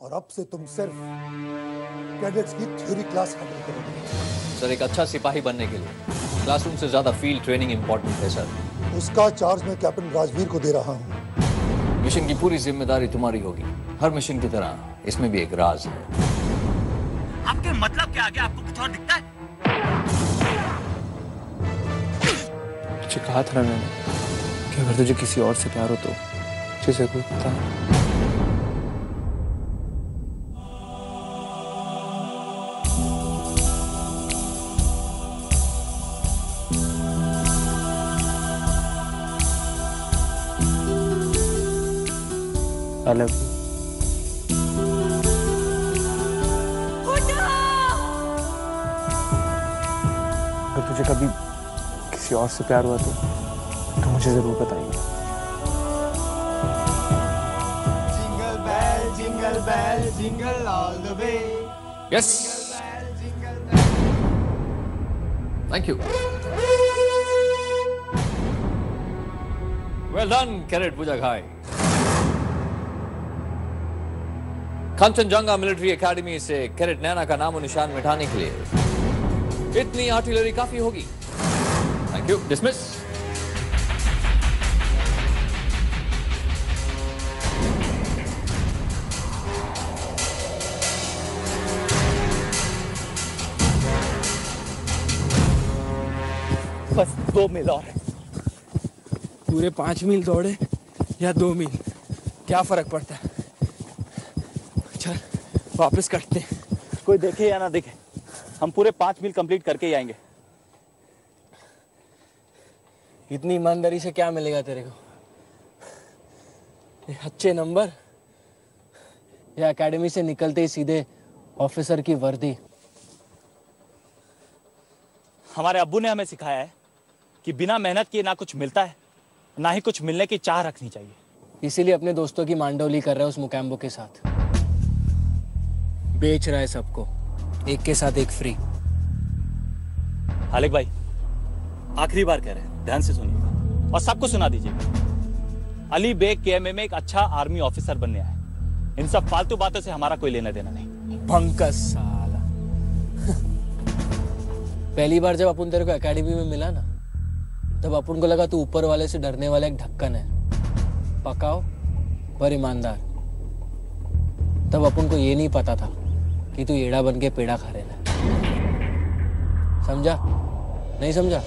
और अब से तुम सिर्फ कैडेट्स की थ्योरी क्लास हैंडल करोगे। सर, एक अच्छा सिपाही बनने के लिए क्लासरूम से ज्यादा फील्ड ट्रेनिंग इंपॉर्टेंट है सर। उसका चार्ज मैं कैप्टन राजवीर को दे रहा हूँ। मिशन की पूरी जिम्मेदारी तुम्हारी होगी। हर मिशन की तरह इसमें भी एक राज है। आपके मतलब क्या आगे आपको कुछ और दिखता है? तुझे कहा था ना मैंने कि अगर तुझे किसी और से प्यार हो तो मुझे जरूर बता। I love you. अगर तुझे कभी किसी और से प्यार हुआ तो मुझे जरूर बताइए। Jingle bell, jingle all the way. Yes. Thank you. Well done, Cadet Bujaghai. Kanchenjunga military academy से कैडेट नैना का नामो निशान मिटाने के लिए इतनी आर्टिलरी काफी होगी। Thank you. डिसमिस। बस 2 मील और। पूरे 5 मील दौड़े या 2 मील, क्या फर्क पड़ता है? चल वापस कटते हैं। कोई देखे या ना देखे, हम पूरे 5 मील कंप्लीट करके ही आएंगे। इतनी ईमानदारी से क्या मिलेगा तेरे को? ये अच्छे नंबर या एकेडमी से निकलते ही सीधे ऑफिसर की वर्दी? हमारे अब्बू ने हमें सिखाया है कि बिना मेहनत किए ना कुछ मिलता है, ना ही कुछ मिलने की चाह रखनी चाहिए। इसीलिए अपने दोस्तों की मांडोली कर रहा है उस मुकैम्बो के साथ। बेच रहा है सबको, एक के साथ एक फ्री। हालिक भाई, आखिरी बार कह रहे हैं, ध्यान से सुनिएगा और सबको सुना दीजिएगा। अली बेग केएमए में एक अच्छा आर्मी ऑफिसर बनने आया है। इन सब फालतू बातों से हमारा कोई लेना देना नहीं। भंकस साला। पहली बार जब अपन तेरे को एकेडमी में मिला ना, तब अपन को लगा तू ऊपर वाले से डरने वाला एक ढक्कन है, पकाओ पर ईमानदार। तब अपन को ये नहीं पता था कि तू येड़ा बन के पेड़ा खा रहा है। समझा? नहीं समझा?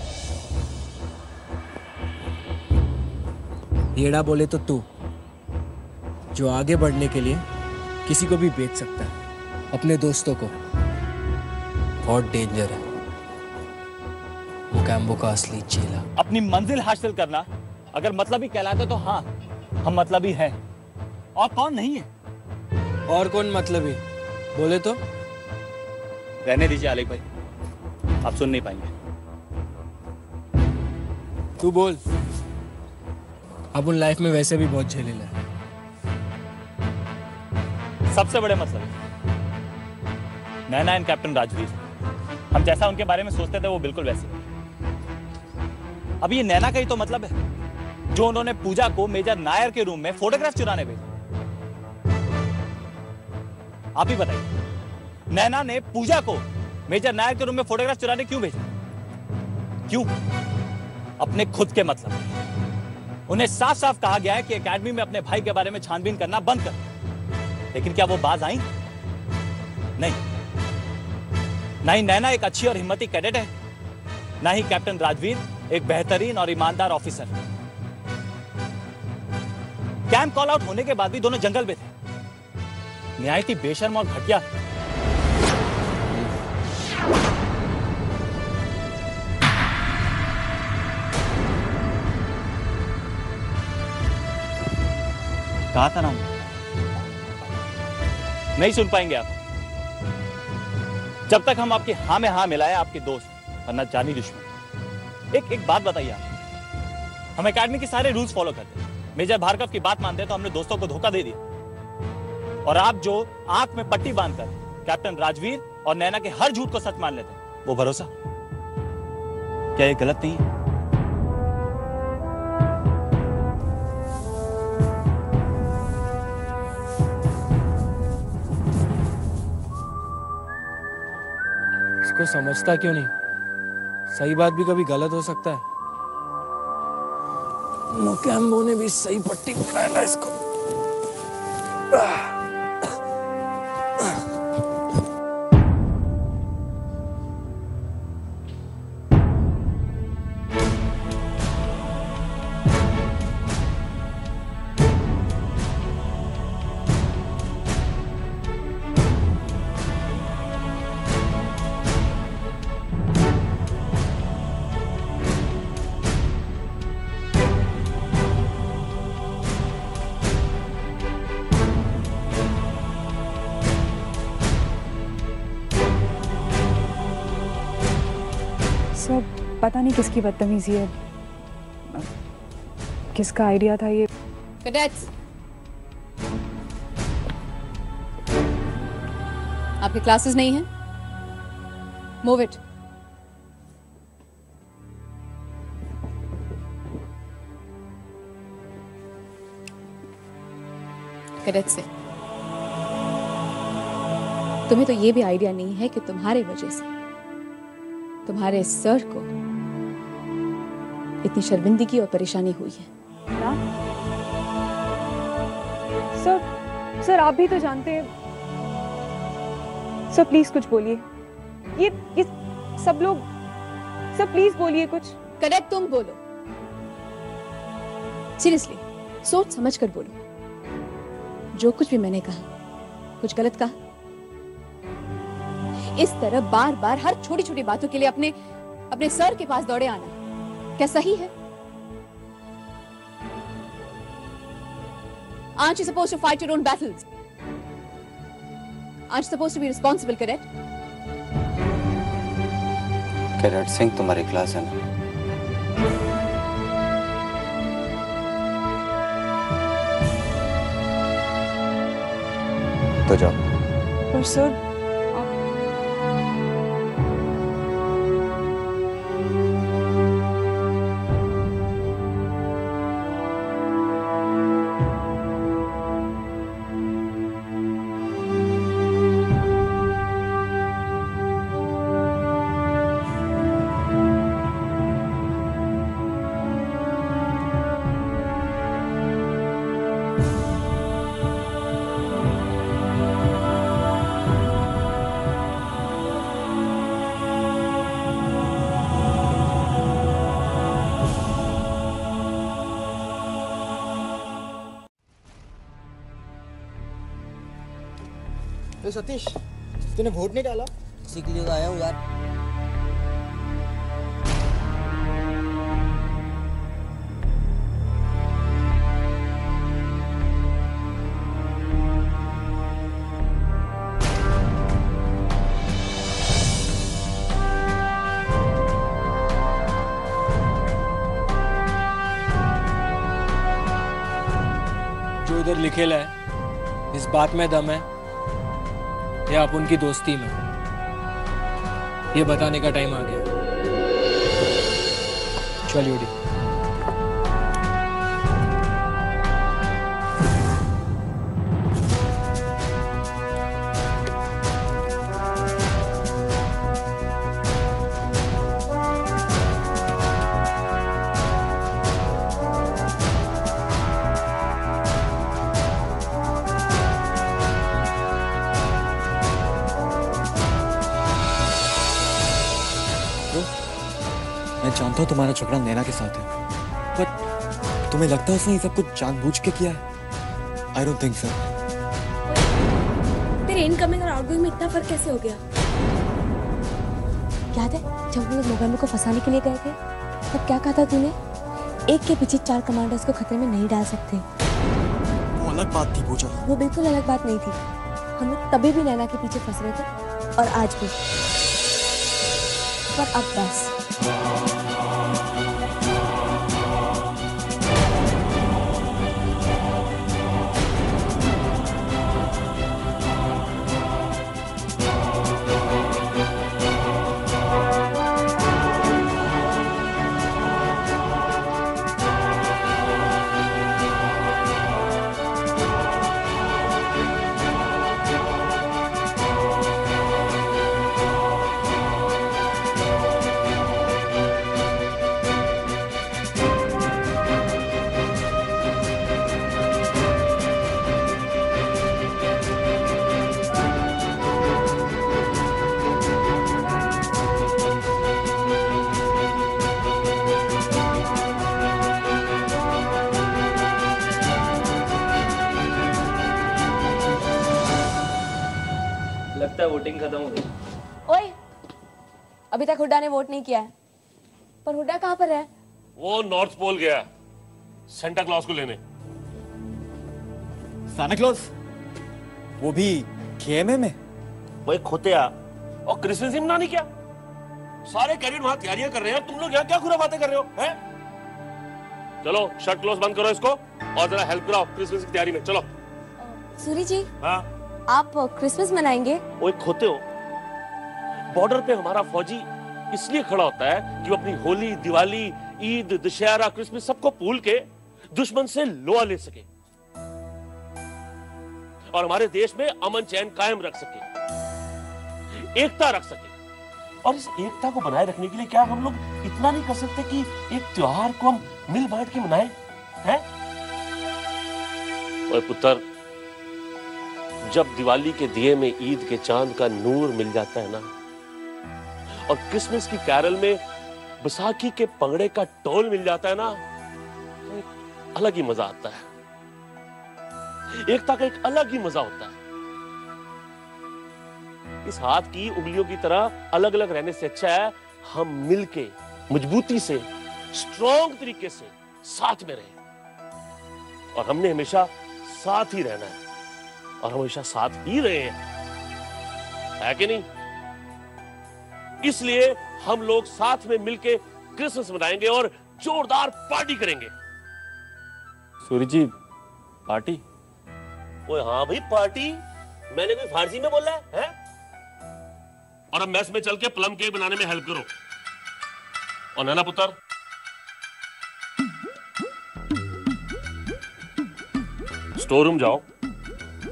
येड़ा बोले तो तू, जो आगे बढ़ने के लिए किसी को भी बेच सकता है, अपने दोस्तों को। बहुत डेंजर है मुकैम्बो का असली चेला। अपनी मंजिल हासिल करना अगर मतलब ही कहलाता तो हाँ, हम मतलब ही हैं। और कौन नहीं है? और कौन मतलब है? बोले तो। रहने दीजिए आलिक भाई, आप सुन नहीं पाएंगे। तू बोल। अब उन लाइफ में वैसे भी बहुत झेले है। सबसे बड़े मतलब नैना एंड कैप्टन राजवीर, हम जैसा उनके बारे में सोचते थे वो बिल्कुल वैसे। अब ये नैना का ही तो मतलब है जो उन्होंने पूजा को मेजर नायर के रूम में फोटोग्राफ चुराने भेजा। आप ही बताइए, नैना ने पूजा को मेजर नायर के रूम में फोटोग्राफ चुराने क्यों भेजा? क्यों? अपने खुद के मतलब। उन्हें साफ साफ कहा गया है कि एकेडमी में अपने भाई के बारे में छानबीन करना बंद कर। लेकिन क्या वो बाज आई? नहीं। ना ही नैना एक अच्छी और हिम्मती कैडेट है, ना ही कैप्टन राजवीर एक बेहतरीन और ईमानदार ऑफिसर। कैंप कॉल आउट होने के बाद भी दोनों जंगल में थे। निहायती बेशर्म और घटिया। कहा था ना, नहीं सुन पाएंगे आप जब तक हम आपकी हाँ में हाँ मिलाए आपके दोस्त, वरना जानी दुश्मन। एक बात बताइए आप, हम एकेडमी के सारे रूल्स फॉलो करते हैं। मेजर भार्गव की बात मानते हैं तो हमने दोस्तों को धोखा दे दिया। और आप जो आंख में पट्टी बांधकर कैप्टन राजवीर और नैना के हर झूठ को सच मान लेते हैं, वो भरोसा क्या ये गलत नहीं है? इसको समझता क्यों नहीं? सही बात भी कभी गलत हो सकता है। मोकैम्बो ने भी सही पट्टी पकड़ाया ना इसको। सर पता नहीं किसकी बदतमीजी है, किसका आइडिया था ये। कैडेट्स, आपके क्लासेस नहीं हैं? Move it. कैडेट्स से तुम्हें तो ये भी आइडिया नहीं है कि तुम्हारे वजह से तुम्हारे सर को इतनी शर्मिंदगी और परेशानी हुई है ना? सर आप भी तो जानते हैं। सर प्लीज कुछ बोलिए। ये सब लोग, सर प्लीज बोलिए कुछ। कैडेट तुम बोलो, सीरियसली सोच समझ कर बोलो। जो कुछ भी मैंने कहा कुछ गलत कहा? इस तरह बार बार हर छोटी छोटी बातों के लिए अपने सर के पास दौड़े आना क्या सही है? Aren't you supposed to fight your own battles? Aren't you supposed to be responsible, cadet? Cadet Singh तुम्हारी क्लास है ना? तो जाओ। पर सर तो सतीश, तूने वोट नहीं डाला? इसी के लिए तो आया हूँ यार। जो इधर लिखेला है, इस बात में दम है या आप उनकी दोस्ती में, ये बताने का टाइम आ गया। चलिए डी। मैं जानता हूँ तुम्हारा झगड़ा नैना के साथ है, पर तुम्हें लगता है उसने ये सब कुछ जानबूझ के किया है? I don't think so. तेरे इनकमिंग और आउटगोइंग में इतना फर्क कैसे हो गया? याद है जब हम लोग मोगैम्बो को फंसाने के लिए गए थे, तब क्या कहा था तूने? एक के पीछे 4 कमांडर्स को खतरे में नहीं डाल सकते। वो अलग बात थी पूजा। वो बिल्कुल अलग बात नहीं थी। हम लोग तभी भी नैना के पीछे फंस रहे थे और आज भी। पर अब बस। वोटिंग खत्म हो गई। ओए, अभी तक हुड्डा ने वोट नहीं किया है। पर हुड्डा कहाँ पर है? वो नॉर्थ पोल गया सेंटा क्लॉज को लेने। Santa Claus? वो भी KMA में? वही खोतिया और क्रिसमस ही मना नहीं किया। सारे कैडेट वहां तैयारियां कर रहे हैं, तुम लोग यहाँ क्या खुरा बातें कर रहे हो हैं? चलो शर्ट क्लोज बंद करो इसको और जरा हेल्प कराओ क्रिसमस की तैयारी में। चलो। सूरी जी, हाँ आप क्रिसमस मनाएंगे? वो खोते हो, बॉर्डर पे हमारा फौजी इसलिए खड़ा होता है कि वो अपनी होली, दिवाली, ईद, दशहरा, क्रिसमस सबको भूल के दुश्मन से लोहा ले सके और हमारे देश में अमन चैन कायम रख सके, एकता रख सके। और इस एकता को बनाए रखने के लिए क्या हम लोग इतना नहीं कर सकते कि एक त्योहार को हम मिल बांट के मनाएं? हैं? ओए पुत्र, जब दिवाली के दिए में ईद के चांद का नूर मिल जाता है ना, और क्रिसमस की कैरल में बैसाखी के पंगड़े का टोल मिल जाता है ना, तो एक अलग ही मजा आता है। एकता का एक अलग ही मजा होता है। इस हाथ की उंगलियों की तरह अलग अलग रहने से अच्छा है हम मिलके मजबूती से स्ट्रॉन्ग तरीके से साथ में रहें। और हमने हमेशा साथ ही रहना है और हम हमेशा साथ ही रहे हैं, है कि नहीं? इसलिए हम लोग साथ में मिलके क्रिसमस मनाएंगे और जोरदार पार्टी करेंगे। सूरी जी, पार्टी? ओए हाँ भाई पार्टी। मैंने कोई फारसी में बोला है? और अब मैस में चल के प्लम केक बनाने में हेल्प करो। और नैना पुत्र, स्टोर रूम जाओ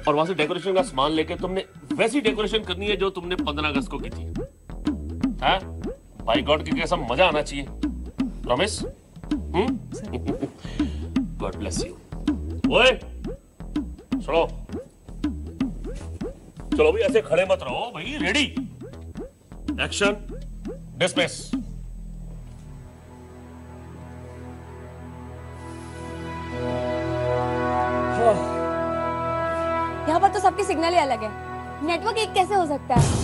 और वहां से डेकोरेशन का सामान लेके तुमने वैसी डेकोरेशन करनी है जो तुमने 15 अगस्त को की थी। हाँ? बाय गॉड की कसम मजा आना चाहिए। प्रॉमिस? God bless you. ओए चलो चलो भाई, ऐसे खड़े मत रहो भाई। Ready, action, dismiss. यहाँ पर तो सबकी सिग्नल ही अलग है, नेटवर्क एक कैसे हो सकता है?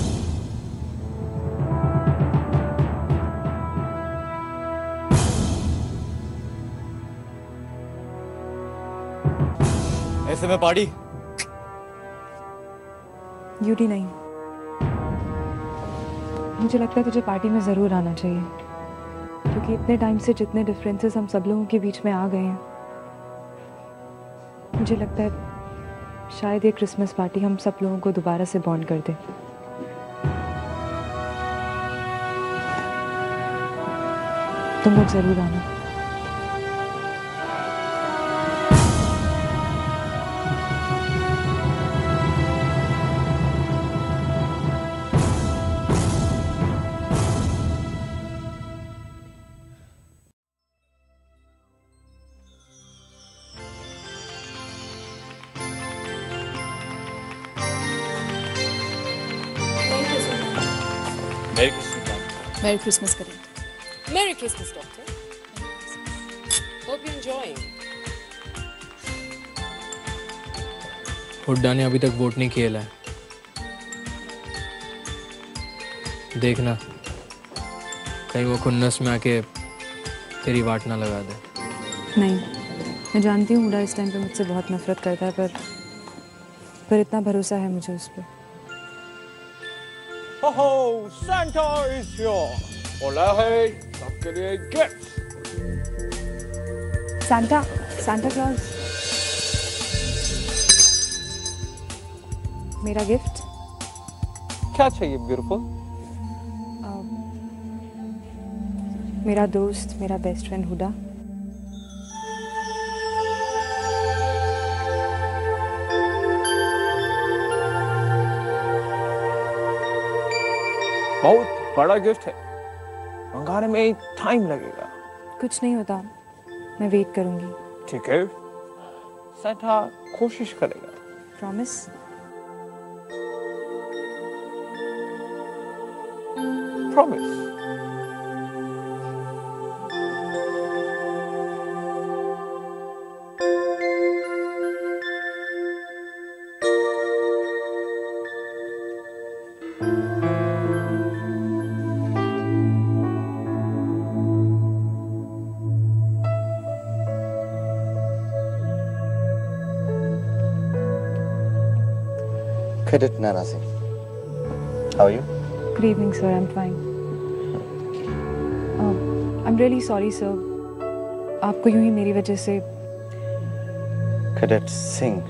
ऐसे में पार्टी? यूटी नहीं, मुझे लगता है तुझे पार्टी में जरूर आना चाहिए, क्योंकि इतने टाइम से जितने डिफरेंसेस हम सब लोगों के बीच में आ गए हैं, मुझे लगता है शायद ये क्रिसमस पार्टी हम सब लोगों को दोबारा से बॉन्ड कर दे। तुम लोग जरूर आना। Merry Christmas करें। Merry Christmas, Doctor. Hope you're enjoying. Hooda ने अभी तक वोट नहीं खेला है। देखना कहीं वो खुन्नस में आके तेरी वाट ना लगा दे। नहीं, मैं जानती हूँ हुड्डा इस टाइम पे मुझसे बहुत नफरत करता है, पर इतना भरोसा है मुझे उस पर। हो Santa is here। बोला है सबके लिए गिफ्ट। Santa Claus। मेरा गिफ्ट। क्या चाहिए ब्यूटीफुल? मेरा दोस्त, मेरा बेस्ट फ्रेंड हुड्डा। बहुत बड़ा गिफ्ट है, मंगाने में टाइम लगेगा। कुछ नहीं होता, मैं वेट करूंगी। ठीक है, सेंटा कोशिश करेगा। Promise? Promise. Cadet Naina Singh. How are you? Good evening, sir. I'm fine. I'm really sorry, sir. आपको यूं ही मेरी वजह से Cadet Singh,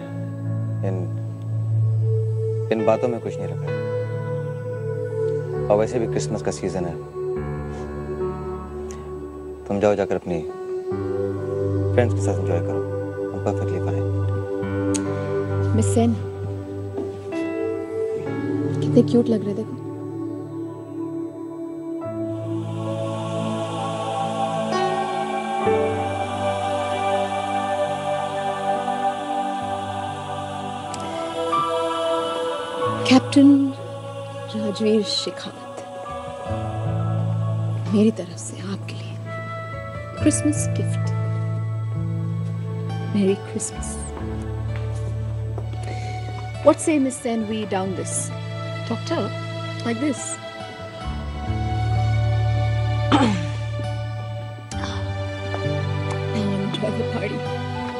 इन बातों में कुछ नहीं रखा। और वैसे भी क्रिसमस का सीजन है। तुम जाओ जाकर अपनी फ्रेंड्स के साथ एंजॉय करो। I'm perfectly fine. Miss Sen, कितने क्यूट लग रहे देखो। कैप्टन राजवीर शेखावत, मेरी तरफ से आपके लिए क्रिसमस गिफ्ट। मेरी Christmas. What say, Miss Sen, we down this? Doctor, like this. Now enjoy the party.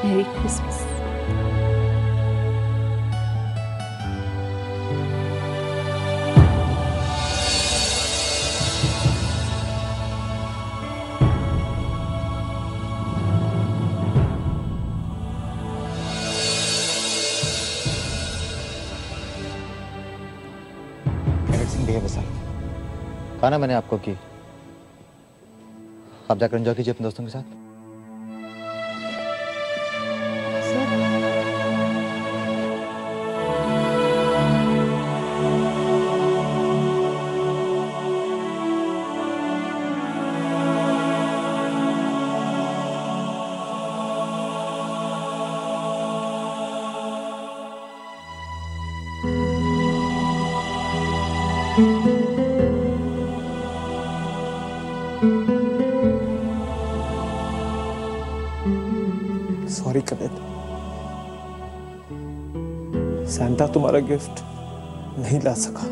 Merry Christmas. कहा ना मैंने आपको कि आप जाकर एंजॉय कीजिए अपने दोस्तों के साथ। सॉरी कैडेट, सैंटा तुम्हारा गिफ्ट नहीं ला सका।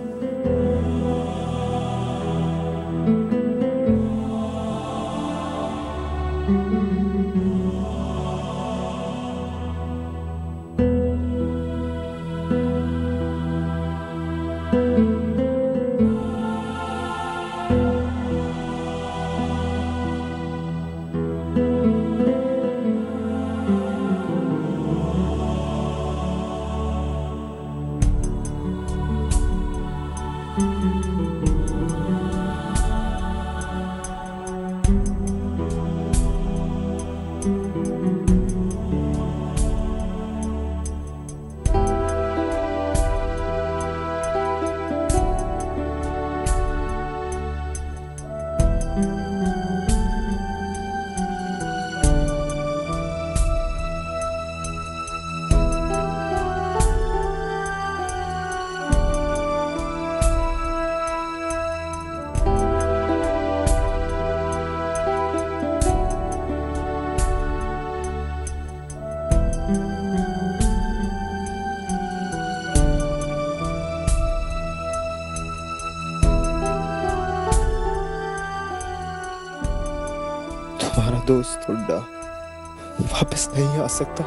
तुम्हारा दोस्त हुड्डा वापस नहीं आ सकता।